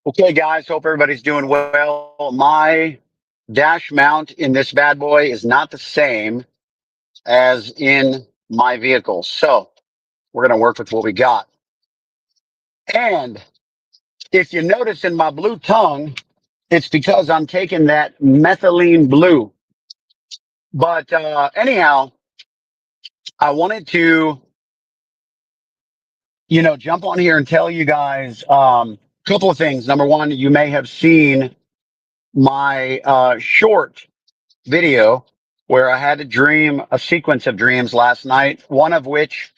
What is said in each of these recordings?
Okay, guys, hope everybody's doing well. My dash mount in this bad boy is not the same as in my vehicle. So we're going to work with what we got. And if you notice in my blue tongue, it's because I'm taking that methylene blue. But anyhow, I wanted to, jump on here and tell you guys a couple of things. Number one, you may have seen my short video where I had a sequence of dreams last night, one of which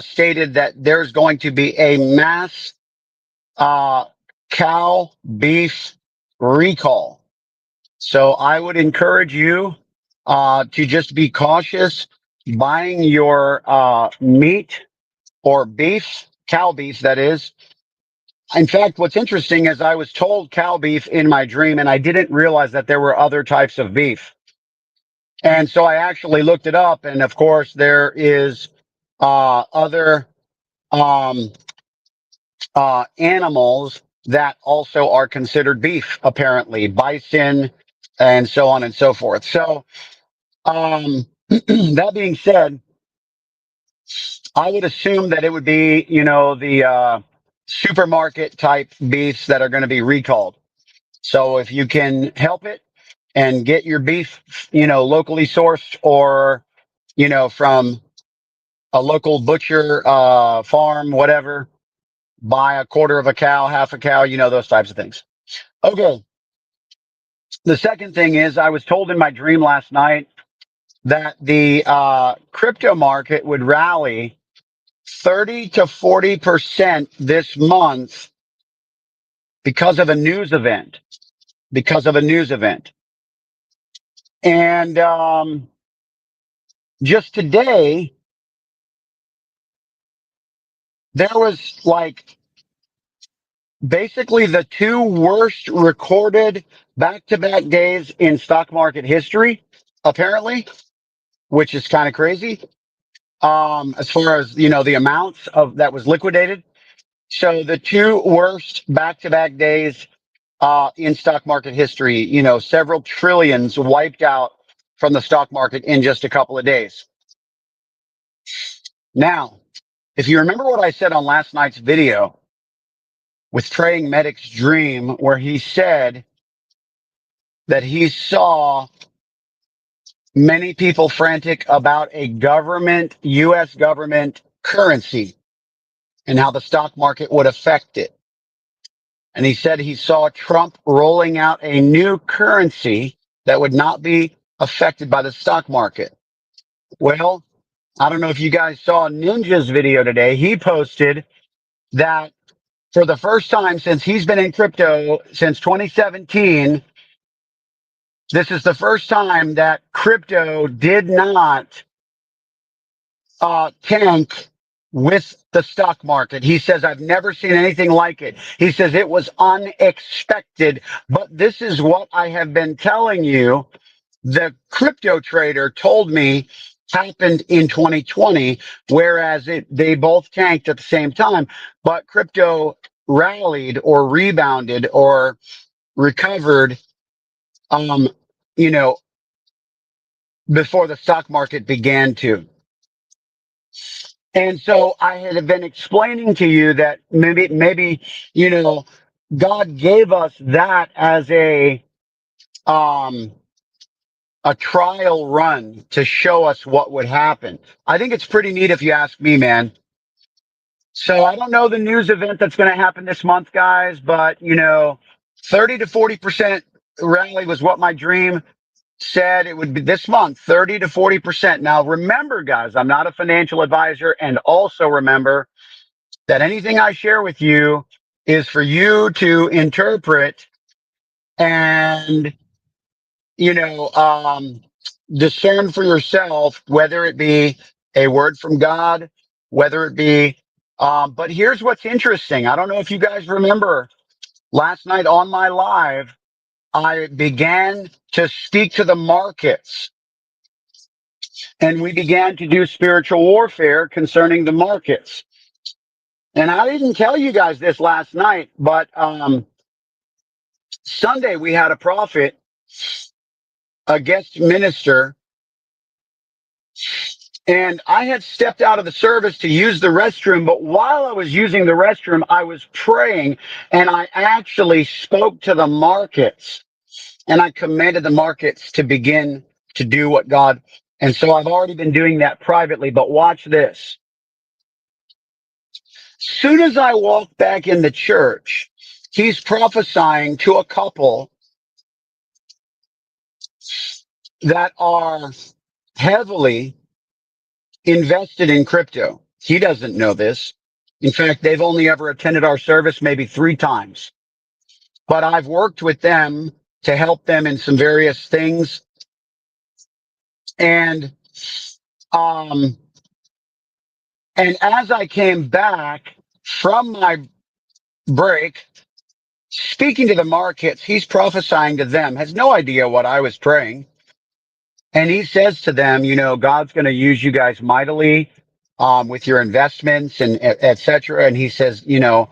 stated that there's going to be a mass uh, cow beef recall. So I would encourage you to just be cautious buying your meat or beef, cow beef, that is. In fact, what's interesting is I was told cow beef in my dream, and I didn't realize that there were other types of beef. And so I actually looked it up, and of course, there is other um, animals that also are considered beef, apparently, bison, and so on and so forth. So, that being said, I would assume that it would be, the supermarket type beefs that are going to be recalled. So if you can help it and get your beef, locally sourced or, from a local butcher, farm, whatever, buy a quarter of a cow, half a cow, those types of things. Okay. The second thing is I was told in my dream last night that the crypto market would rally 30 to 40% this month because of a news event, And just today, there was like basically the two worst recorded back-to-back days in stock market history, apparently, which is kind of crazy. As far as, the amounts of that was liquidated. So the two worst back-to-back days in stock market history, several trillions wiped out from the stock market in just a couple of days. Now, if you remember what I said on last night's video with Praying Medic's dream, where he said that he saw many people frantic about a U.S. government currency and how the stock market would affect it. And he said he saw Trump rolling out a new currency that would not be affected by the stock market. Well, I don't know if you guys saw Ninja's video today. He posted that for the first time since he's been in crypto since 2017, this is the first time that crypto did not tank with the stock market. He says, I've never seen anything like it. He says it was unexpected, but this is what I have been telling you. The crypto trader told me happened in 2020, whereas they both tanked at the same time, but crypto rallied or rebounded or recovered, um, you know, before the stock market began to. And so I had been explaining to you that maybe, God gave us that as um, a trial run to show us what would happen. I think it's pretty neat if you ask me, man. So I don't know the news event that's going to happen this month, guys, but 30 to 40% rally was what my dream said it would be this month, 30 to 40%. Now, remember, guys, I'm not a financial advisor. And also remember that anything I share with you is for you to interpret and, discern for yourself, whether it be a word from God, whether it be, but here's what's interesting. I don't know if you guys remember last night on my live, I began to speak to the markets and we began to do spiritual warfare concerning the markets. And I didn't tell you guys this last night, but Sunday we had a prophet, a guest minister, and I had stepped out of the service to use the restroom. But while I was using the restroom, I was praying, and I actually spoke to the markets, and I commanded the markets to begin to do what God. And so I've already been doing that privately, but watch this. Soon as I walk back in the church, he's prophesying to a couple that are heavily invested in crypto. He doesn't know this. In fact, they've only ever attended our service maybe 3 times, but I've worked with them to help them in some various things. And, um, and as I came back from my break, speaking to the markets, he's prophesying to them, has no idea what I was praying. And he says to them, you know, God's going to use you guys mightily with your investments and et cetera. And he says, you know,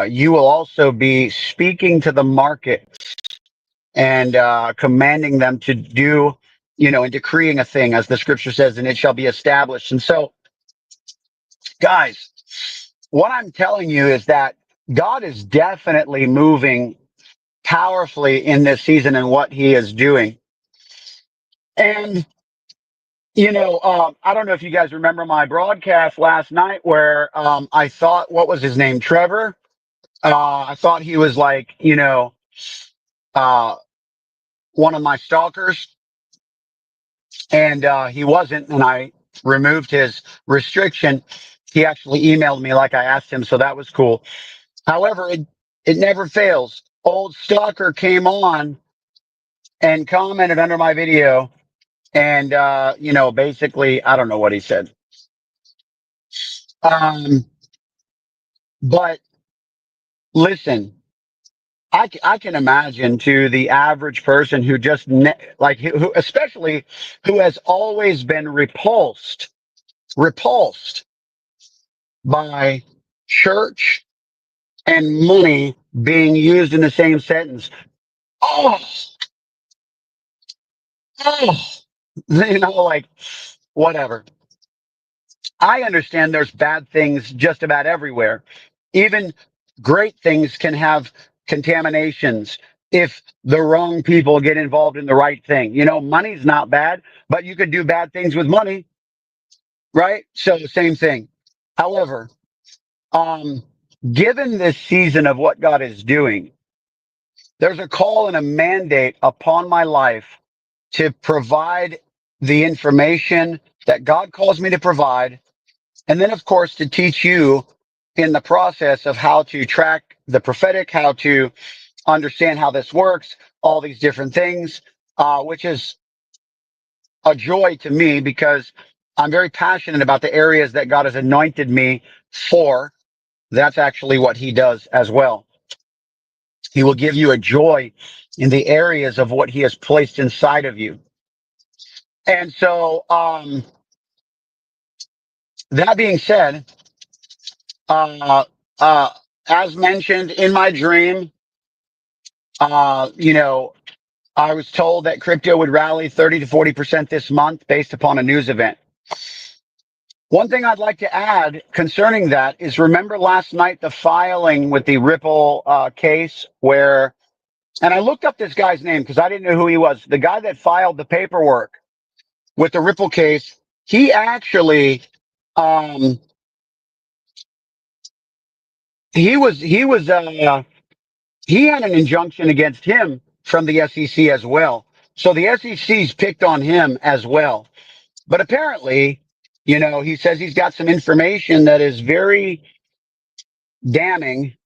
you will also be speaking to the market and commanding them to do, you know, and decreeing a thing, as the scripture says, and it shall be established. And so, guys, what I'm telling you is that God is definitely moving powerfully in this season and what he is doing. And you know, I don't know if you guys remember my broadcast last night where I thought, what was his name? Trevor. I thought he was like, you know, uh, one of my stalkers, and he wasn't. And I removed his restriction. He actually emailed me like I asked him, so that was cool. However, it never fails. Old stalker came on and commented under my video, and you know, basically, I don't know what he said. Um, but listen, I can imagine to the average person who just like who especially who has always been repulsed by church and money being used in the same sentence. Oh, oh, you know, like whatever. I understand there's bad things just about everywhere. Even great things can have contaminations if the wrong people get involved in the right thing. You know, money's not bad, but you could do bad things with money, right? So same thing. However, um, given this season of what God is doing, there's a call and a mandate upon my life to provide the information that God calls me to provide. And then, of course, to teach you in the process of how to track the prophetic, how to understand how this works, all these different things, which is a joy to me because I'm very passionate about the areas that God has anointed me for. That's actually what he does as well. He will give you a joy in the areas of what he has placed inside of you. And so, that being said, uh, uh, as mentioned in my dream, you know, I was told that crypto would rally 30 to 40% this month based upon a news event. One thing I'd like to add concerning that is remember last night the filing with the Ripple case where, and I looked up this guy's name because I didn't know who he was. The guy that filed the paperwork with the Ripple case, he actually, um, he had an injunction against him from the SEC as well. So the SEC's picked on him as well. But apparently, you know, he says he's got some information that is very damning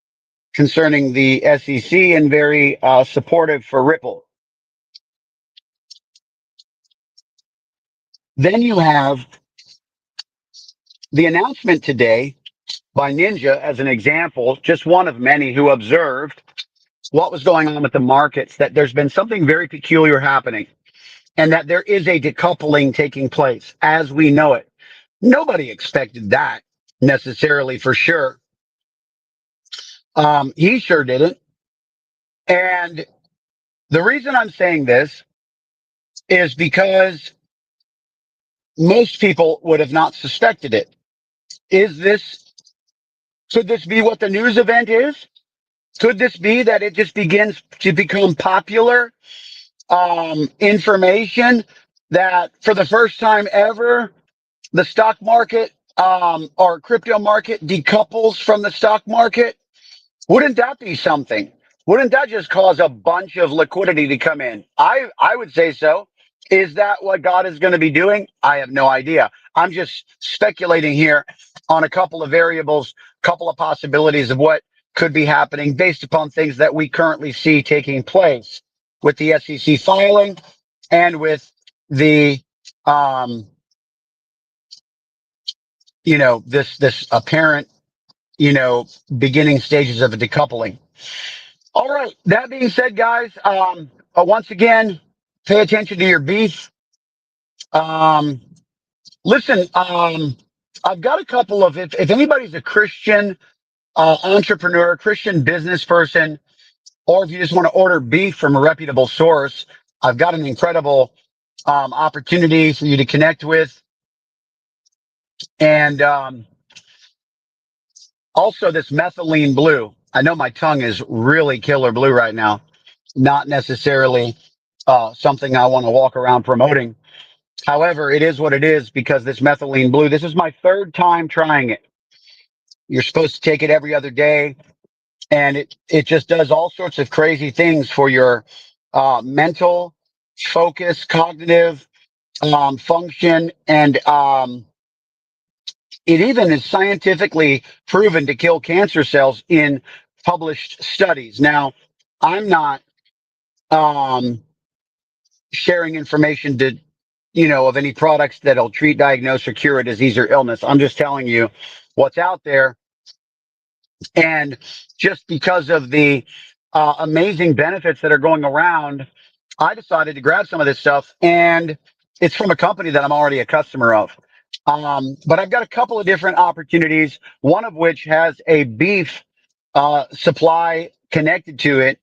concerning the SEC and very supportive for Ripple. Then you have the announcement today by Ninja as an example, just one of many who observed what was going on with the markets, that there's been something very peculiar happening and that there is a decoupling taking place as we know it. Nobody expected that necessarily for sure. He sure didn't. And the reason I'm saying this is because most people would have not suspected it. Is this, could this be what the news event is? Could this be that it just begins to become popular information that for the first time ever, the stock market or crypto market decouples from the stock market? Wouldn't that be something? Wouldn't that just cause a bunch of liquidity to come in? I would say so. Is that what God is going to be doing? I have no idea. I'm just speculating here on a couple of variables, couple of possibilities of what could be happening based upon things that we currently see taking place with the SEC filing and with the this apparent, beginning stages of a decoupling. All right. That being said, guys, once again, pay attention to your beef. Um, listen, I've got a couple of, if anybody's a Christian entrepreneur, Christian business person, or if you just want to order beef from a reputable source, I've got an incredible opportunity for you to connect with. And also this methylene blue. I know my tongue is really killer blue right now. Not necessarily something I want to walk around promoting. However, it is what it is because this methylene blue, this is my third time trying it. You're supposed to take it every other day, and it just does all sorts of crazy things for your mental focus, cognitive function, and it even is scientifically proven to kill cancer cells in published studies. Now, I'm not um, sharing information to, of any products that'll treat, diagnose, or cure a disease or illness. I'm just telling you what's out there. And just because of the amazing benefits that are going around, I decided to grab some of this stuff, and it's from a company that I'm already a customer of. But I've got a couple of different opportunities, one of which has a beef supply connected to it.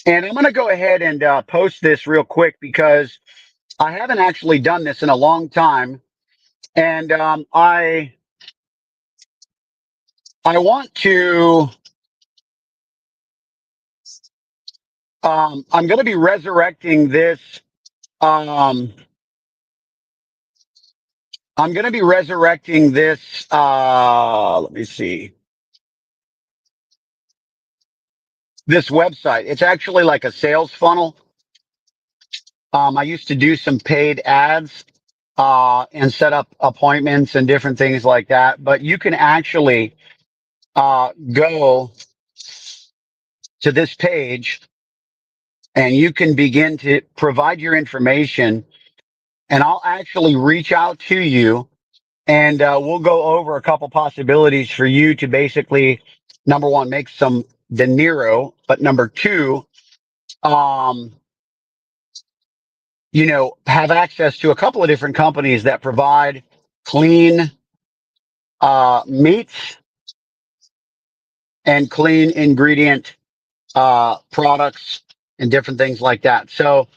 And I'm going to go ahead and post this real quick because I haven't actually done this in a long time. And I want to, I'm going to be resurrecting this. Um, I'm going to be resurrecting this. Let me see. This website. It's actually like a sales funnel. I used to do some paid ads and set up appointments and different things like that. But you can actually go to this page and you can begin to provide your information, and I'll actually reach out to you, and we'll go over a couple possibilities for you to basically, number one, make some dinero, but number two, um, have access to a couple of different companies that provide clean meats and clean ingredient products and different things like that. So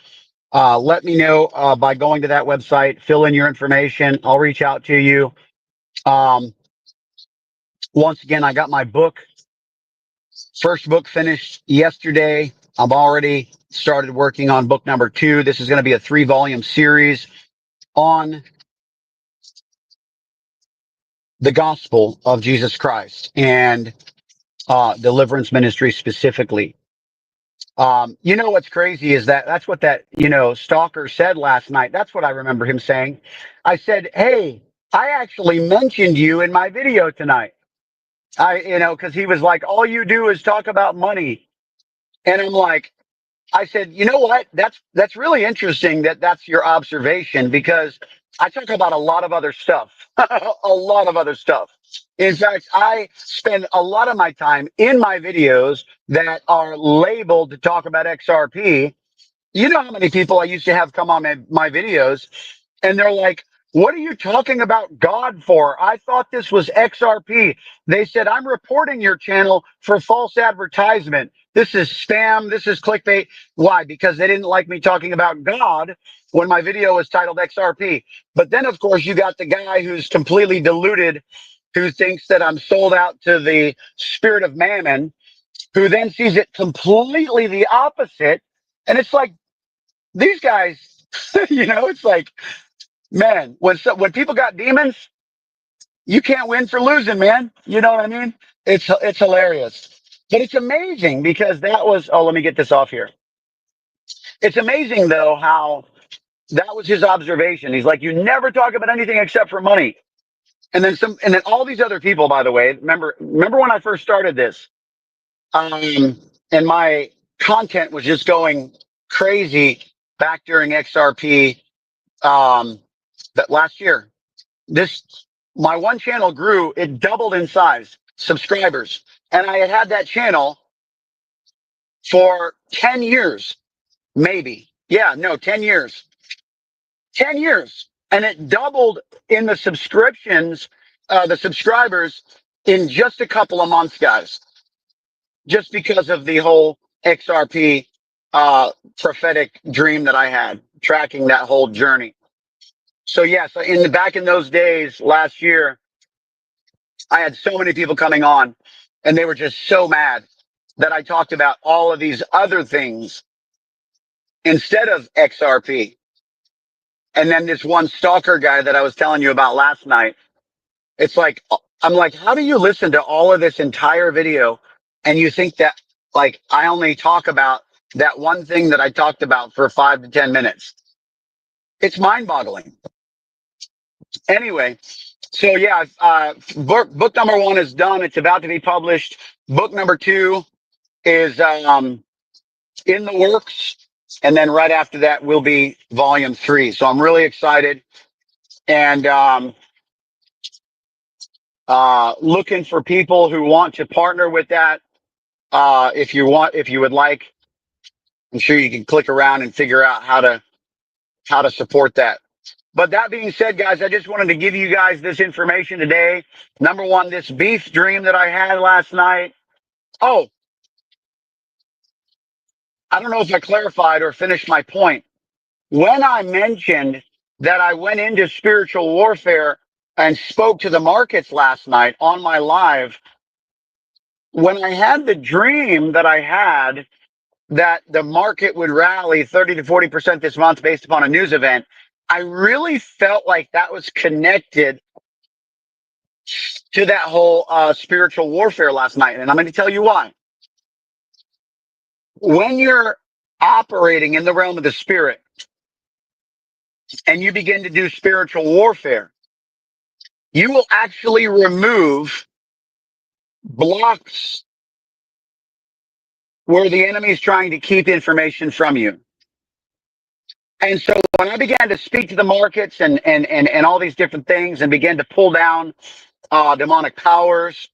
let me know by going to that website, fill in your information. I'll reach out to you. Um, Once again, I got my book, first book finished yesterday. I've already started working on book number 2. This is going to be a 3-volume series on the gospel of Jesus Christ and deliverance ministry specifically. What's crazy is that's what that, stalker said last night. That's what I remember him saying. I said, hey, I actually mentioned you in my video tonight. Because he was like, all you do is talk about money. And I'm like, I said, you know what? That's really interesting that's your observation, because I talk about a lot of other stuff, a lot of other stuff. In fact, I spend a lot of my time in my videos that are labeled to talk about XRP. You know how many people I used to have come on my videos, and they're like, What are you talking about God for? I thought this was XRP. They said, I'm reporting your channel for false advertisement. This is spam. This is clickbait. Why? Because they didn't like me talking about God when my video was titled XRP. But then, of course, you got the guy who's completely deluded, who thinks that I'm sold out to the spirit of mammon, who then sees it completely the opposite. And it's like, these guys, it's like, man, when people got demons, you can't win for losing, man. You know what I mean? It's hilarious. But it's amazing because that was, oh, let me get this off here. It's amazing though how that was his observation. He's like, you never talk about anything except for money. And then all these other people, by the way, remember when I first started this, and my content was just going crazy back during XRP, that last year. This My one channel grew, it doubled in size, subscribers. And I had that channel for 10 years, maybe. Yeah, no, 10 years. 10 years. And it doubled in the subscriptions, the subscribers in just a couple of months, guys, just because of the whole XRP prophetic dream that I had, tracking that whole journey. So yes, back in those days last year, I had so many people coming on and they were just so mad that I talked about all of these other things instead of XRP. And then this one stalker guy that I was telling you about last night, it's like, I'm like, how do you listen to all of this entire video and you think that like I only talk about that one thing that I talked about for 5 to 10 minutes? It's mind boggling. Anyway, so yeah, book number 1 is done. It's about to be published. Book number 2 is in the works, and then right after that will be volume 3. So I'm really excited and looking for people who want to partner with that. If you would like, I'm sure you can click around and figure out how to support that. But that being said, guys, I just wanted to give you guys this information today. Number 1, this beef dream that I had last night. Oh, I don't know if I clarified or finished my point. When I mentioned that I went into spiritual warfare and spoke to the markets last night on my live, when I had the dream that I had that the market would rally 30 to 40% this month based upon a news event, I really felt like that was connected to that whole spiritual warfare last night. And I'm going to tell you why. When you're operating in the realm of the spirit and you begin to do spiritual warfare, you will actually remove blocks where the enemy is trying to keep information from you. And so when I began to speak to the markets and all these different things and began to pull down demonic powers,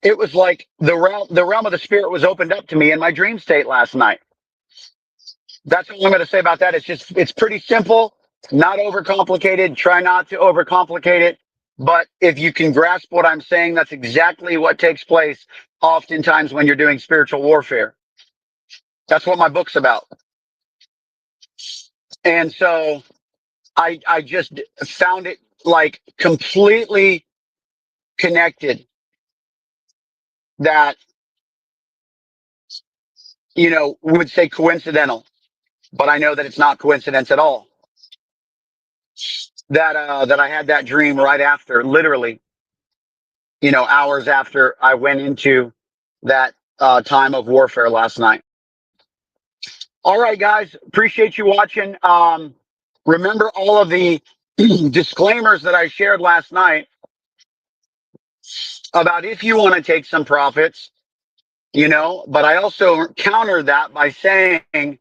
it was like the realm of the spirit was opened up to me in my dream state last night. That's all I'm going to say about that. It's pretty simple, not overcomplicated. Try not to overcomplicate it. But if you can grasp what I'm saying, that's exactly what takes place oftentimes when you're doing spiritual warfare. That's what my book's about. And so I just found it like completely connected that, we would say coincidental, but I know that it's not coincidence at all. That I had that dream right after, literally, hours after I went into that time of warfare last night. All right, guys, appreciate you watching. Remember all of the disclaimers that I shared last night about if you want to take some profits, but I also counter that by saying,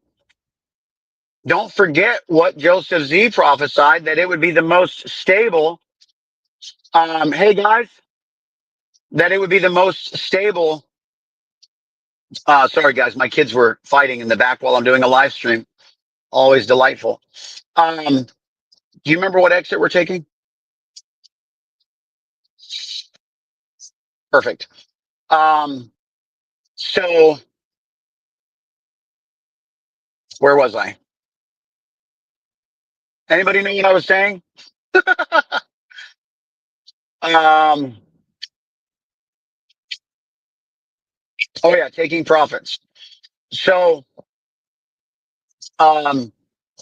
don't forget what Joseph Z prophesied, that it would be the most stable. Hey guys, that it would be the most stable. Sorry guys, my kids were fighting in the back while I'm doing a live stream. Always delightful. Do you remember what exit we're taking? Perfect. So where was I? Anybody know what I was saying? Um, oh yeah, taking profits. So, um,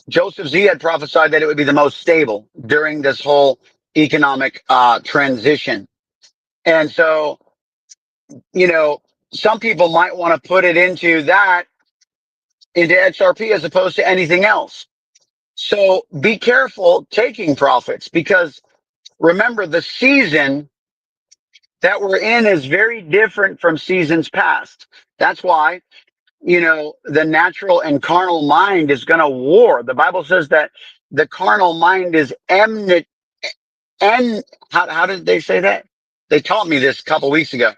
Joseph Z had prophesied that it would be the most stable during this whole economic, transition. And so, you know, some people might want to put it into XRP as opposed to anything else. So be careful taking profits because remember the season that we're in is very different from seasons past. That's why, the natural and carnal mind is going to war. The Bible says that the carnal mind is enmity. And how did they say that? They taught me this a couple weeks ago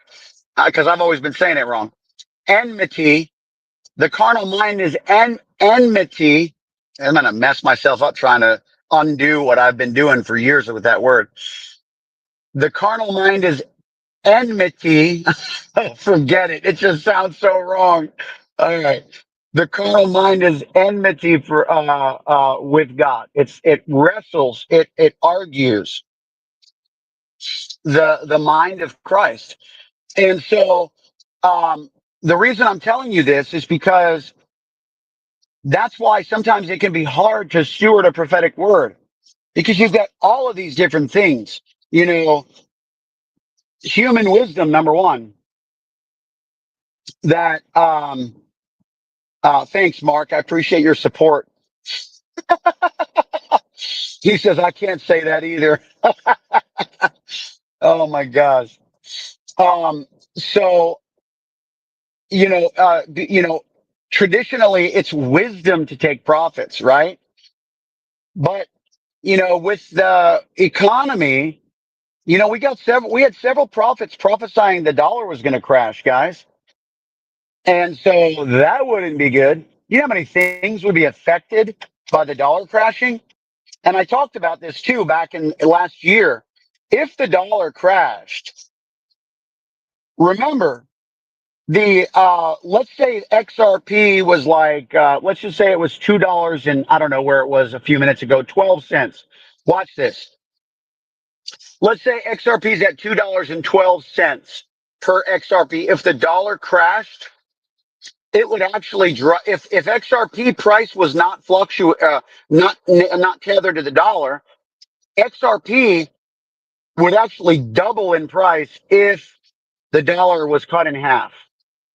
because I've always been saying it wrong. Enmity. The carnal mind is enmity. I'm going to mess myself up trying to undo what I've been doing for years with that word. The carnal mind is enmity. Forget it. It just sounds so wrong. All right. The carnal mind is enmity for with God. It wrestles. It argues the mind of Christ. And so the reason I'm telling you this is because that's why sometimes it can be hard to steward a prophetic word because you've got all of these different things. Human wisdom, number one, that thanks, Mark. I appreciate your support. He says I can't say that either. Oh my gosh. So traditionally it's wisdom to take profits, right? But with the economy, we had several prophets prophesying the dollar was going to crash, guys. And so that wouldn't be good. You know how many things would be affected by the dollar crashing? And I talked about this too back in last year. If the dollar crashed, remember the let's say XRP was like let's just say it was $2 and I don't know where it was a few minutes ago, 12 cents. Watch this. Let's say XRP is at $2.12 per XRP. If the dollar crashed, it would actually drop. If XRP price was not not tethered to the dollar, XRP would actually double in price if the dollar was cut in half,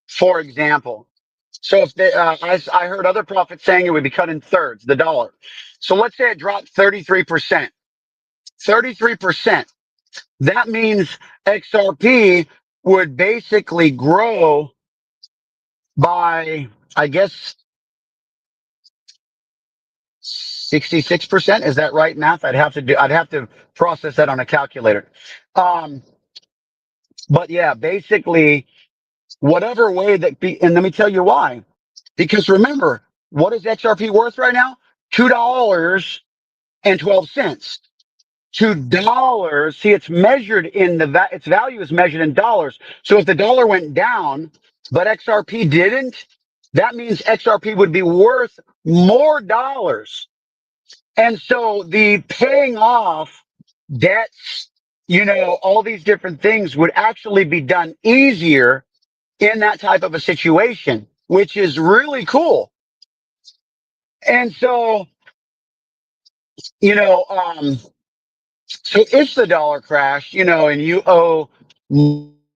for example. So if I heard other prophets saying it would be cut in thirds, the dollar. So let's say it dropped 33%. 33%. That means XRP would basically grow by, I guess, 66%. Is that right math? I'd have to process that on a calculator. Um, but yeah, basically whatever way and let me tell you why. Because remember, what is XRP worth right now? $2.12. $2. See, it's measured in its value is measured in dollars. So if the dollar went down, but XRP didn't, that means XRP would be worth more dollars. And so the paying off debts, all these different things would actually be done easier in that type of a situation, which is really cool. And so, you know, um, so if the dollar crashed, and you owe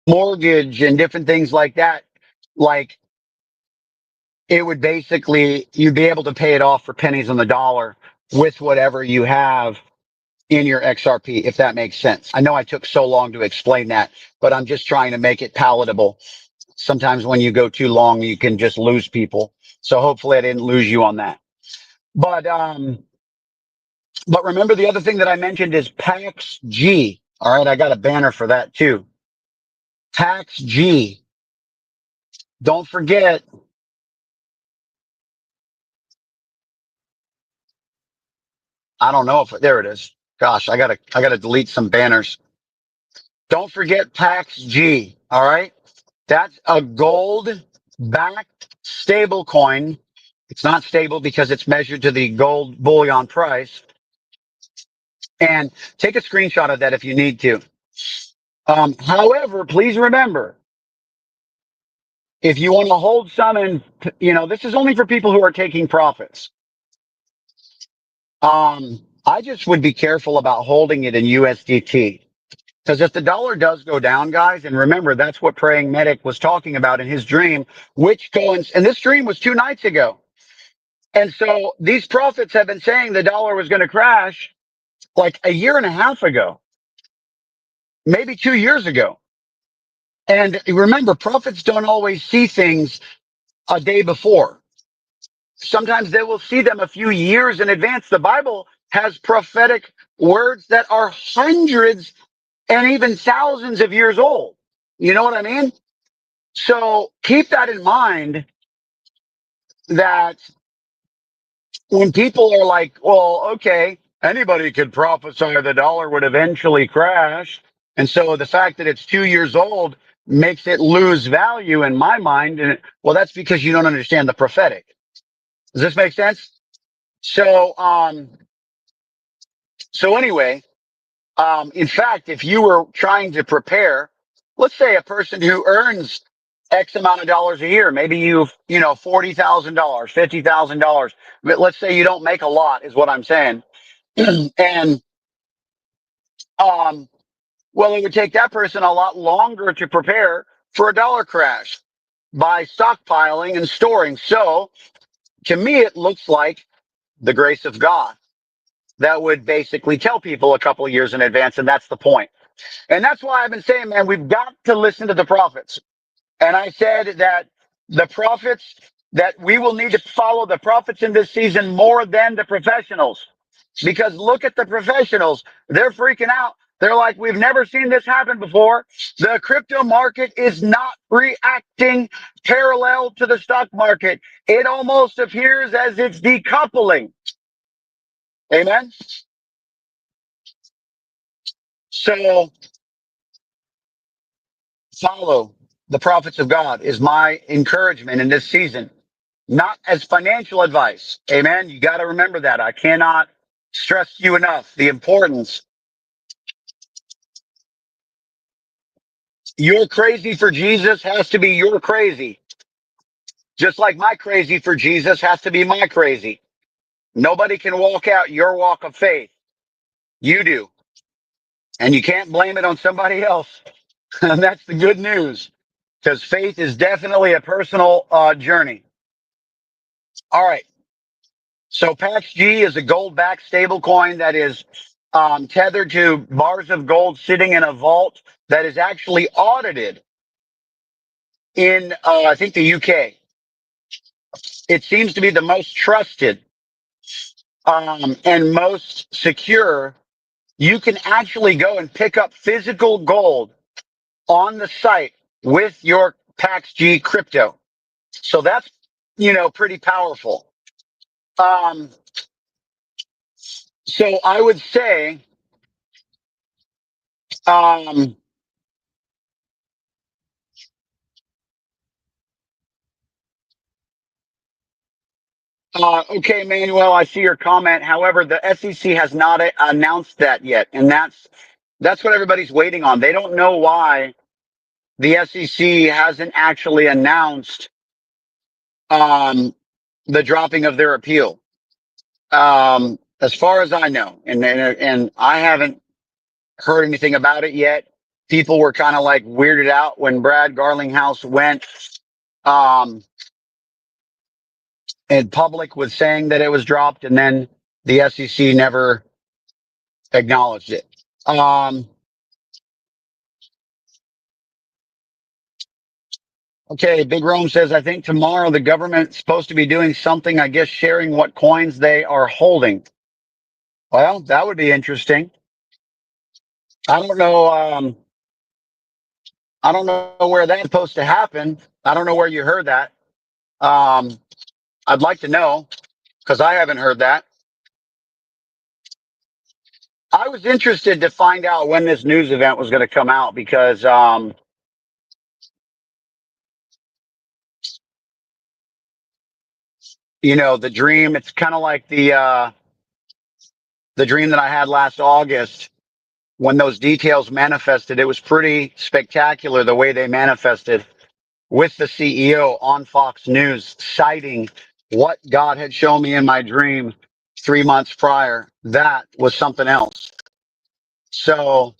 mortgage and different things like that, like it would basically, you'd be able to pay it off for pennies on the dollar with whatever you have in your XRP, if that makes sense. I know I took so long to explain that, but I'm just trying to make it palatable. Sometimes when you go too long, you can just lose people. So hopefully I didn't lose you on that. But remember the other thing that I mentioned is PAX G. All right, I got a banner for that too. PAX G. Don't forget. I don't know if there it is. Gosh, I gotta delete some banners. Don't forget Pax G. All right. That's a gold backed stable coin. It's not stable because it's measured to the gold bullion price. And take a screenshot of that if you need to. However, please remember, if you want to hold some and, this is only for people who are taking profits. I just would be careful about holding it in USDT. Because if the dollar does go down, guys, and remember, that's what Praying Medic was talking about in his dream, and this dream was 2 nights ago. And so these prophets have been saying the dollar was going to crash like a year and a half ago, maybe 2 years ago. And remember, prophets don't always see things a day before. Sometimes they will see them a few years in advance. The Bible has prophetic words that are hundreds and even thousands of years old. You know what I mean? So keep that in mind, that when people are like, well, okay, anybody could prophesy the dollar would eventually crash. And so the fact that it's 2 years old makes it lose value in my mind. And well, that's because you don't understand the prophetic. Does this make sense? So, anyway, in fact, if you were trying to prepare, let's say a person who earns X amount of dollars a year, maybe $40,000, $50,000. But let's say you don't make a lot, is what I'm saying. And well, it would take that person a lot longer to prepare for a dollar crash by stockpiling and storing. So to me, it looks like the grace of God that would basically tell people a couple of years in advance, and that's the point. And that's why I've been saying, man, we've got to listen to the prophets. And I said that the prophets, that we will need to follow the prophets in this season more than the professionals. Because look at the professionals. They're freaking out. They're like, we've never seen this happen before. The crypto market is not reacting parallel to the stock market. It almost appears as it's decoupling. Amen. So follow the prophets of God is my encouragement in this season, not as financial advice. Amen. You got to remember that. I cannot stress to you enough the importance. Your crazy for Jesus has to be your crazy. Just like my crazy for Jesus has to be my crazy. Nobody can walk out your walk of faith. You do. And you can't blame it on somebody else. And that's the good news, because faith is definitely a personal journey. All right. So PAX G is a gold backed stable coin that is tethered to bars of gold sitting in a vault that is actually audited in, I think, the UK. It seems to be the most trusted and most secure. You can actually go and pick up physical gold on the site with your PAX G crypto. So that's, pretty powerful. So I would say, um, okay, Manuel, I see your comment. However, the SEC has not announced that yet, and that's what everybody's waiting on. They don't know why the SEC hasn't actually announced the dropping of their appeal. As far as I know, and I haven't heard anything about it yet. People were kind of like weirded out when Brad Garlinghouse went in public with saying that it was dropped, and then the SEC never acknowledged it. Okay, Big Rome says, I think tomorrow the government's supposed to be doing something, I guess sharing what coins they are holding. Well, that would be interesting. I don't know. I don't know where that's supposed to happen. I don't know where you heard that. I'd like to know, because I haven't heard that. I was interested to find out when this news event was going to come out because, the dream, it's kind of like the dream that I had last August when those details manifested. It was pretty spectacular the way they manifested with the CEO on Fox News citing what God had shown me in my dream 3 months prior. That was something else. So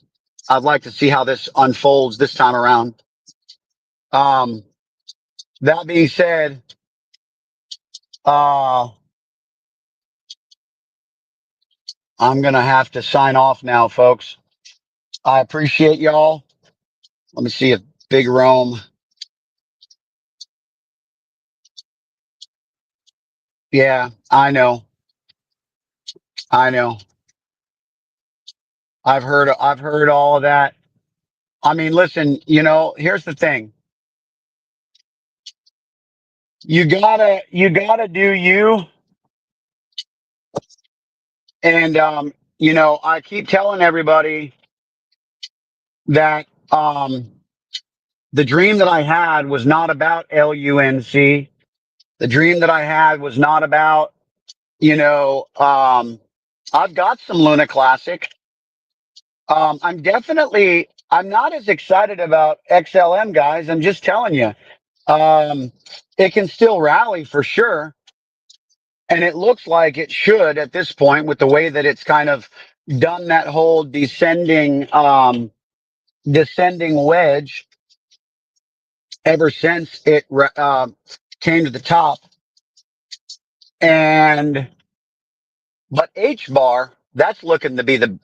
I'd like to see how this unfolds this time around. Um, that being said, uh, I'm going to have to sign off now, folks. I appreciate y'all. Let me see if Big Rome. Yeah, I know. I know. I've heard all of that. I mean, listen, here's the thing. You gotta do you. And, I keep telling everybody that, the dream that I had was not about LUNC. The dream that I had was not about, I've got some Luna Classic. I'm not as excited about XLM, guys. I'm just telling you. It can still rally for sure. And it looks like it should at this point with the way that it's kind of done that whole descending wedge ever since it came to the top. And but H bar, that's looking to be the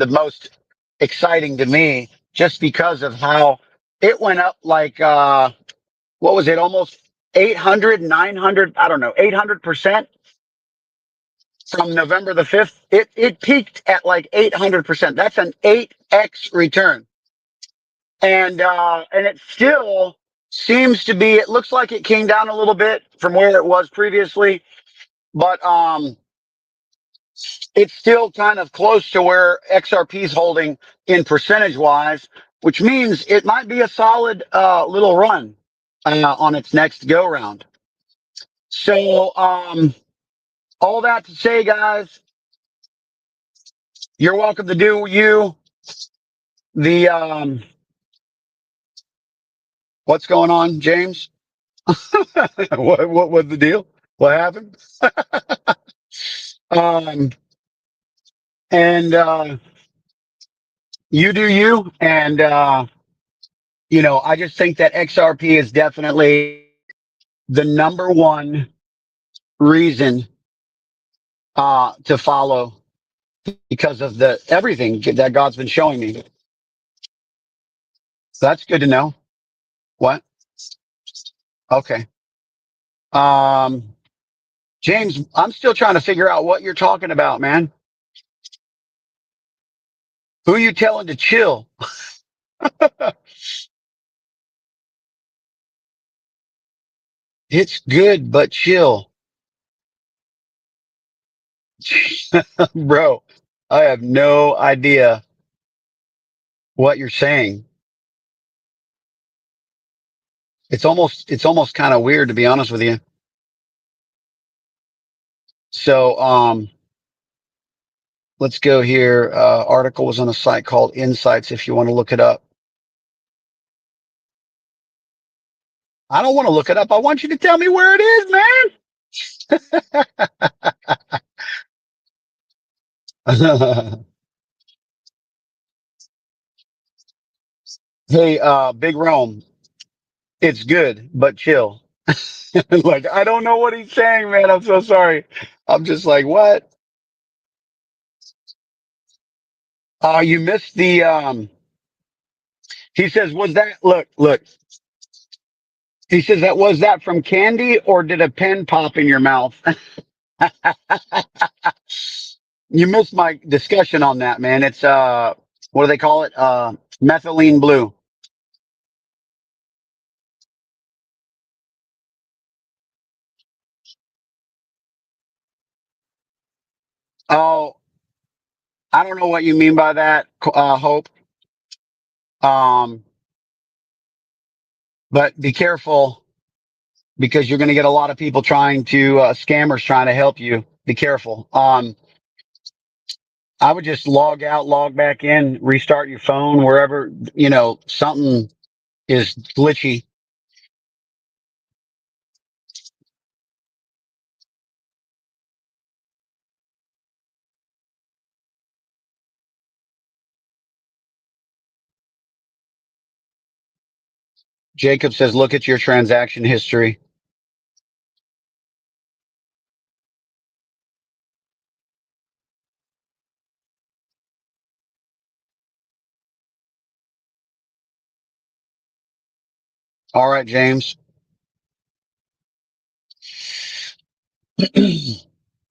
most exciting to me, just because of how it went up like what was it, almost 800, 900, I don't know, 800% from November the 5th. It peaked at like 800%. That's an 8x return. And it still seems to be, it looks like it came down a little bit from where it was previously, but it's still kind of close to where XRP is holding in percentage wise, which means it might be a solid little run on its next go round. So all that to say, guys, you're welcome to do you. The What's going on, James? What was the deal? What happened? Um, and you do you, and I just think that XRP is definitely the number one reason to follow because of the everything that God's been showing me. So that's good to know. What? Okay. Um, James, I'm still trying to figure out what you're talking about, man. Who are you telling to chill? It's good, but chill. Bro, I have no idea what you're saying. It's almost kind of weird, to be honest with you. So, let's go here. Article was on a site called Insights if you want to look it up. I don't want to look it up. I want you to tell me where it is, man. Hey, Big Rome, it's good, but chill. Like, I don't know what he's saying, man. I'm so sorry. I'm just like, what? You missed the, he says, was that, look, he says that was that from candy or did a pen pop in your mouth? You missed my discussion on that, man. It's, what do they call it? Methylene blue. Oh, I don't know what you mean by that, Hope. Um, but be careful because you're going to get a lot of people trying to, scammers trying to help you. Be careful. I would just log out, log back in, restart your phone wherever, something is glitchy. Jacob says, look at your transaction history. All right, James.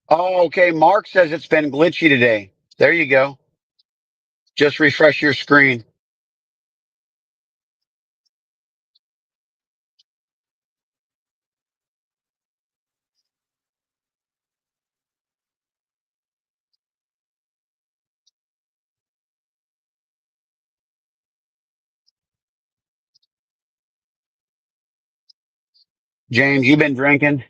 Oh, okay. Mark says it's been glitchy today. There you go. Just refresh your screen. James, you been drinking?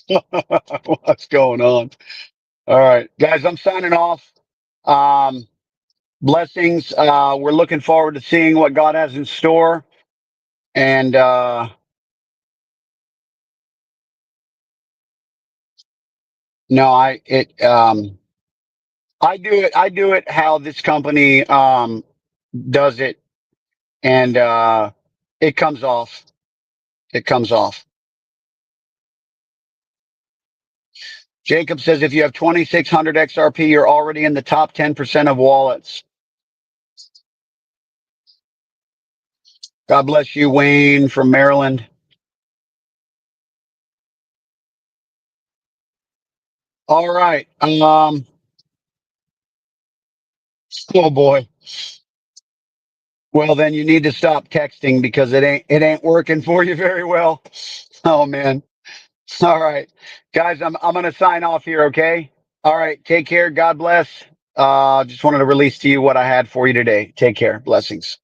What's going on? All right, guys, I'm signing off. Um, Blessings. We're looking forward to seeing what God has in store. And, no, I do it how this company, does it. And, it comes off. It comes off. Jacob says if you have 2,600 XRP, you're already in the top 10% of wallets. God bless you, Wayne from Maryland. All right. Oh boy. Well, then you need to stop texting because it ain't working for you very well. Oh man. All right. Guys, I'm going to sign off here. Okay. All right. Take care. God bless. Just wanted to release to you what I had for you today. Take care. Blessings.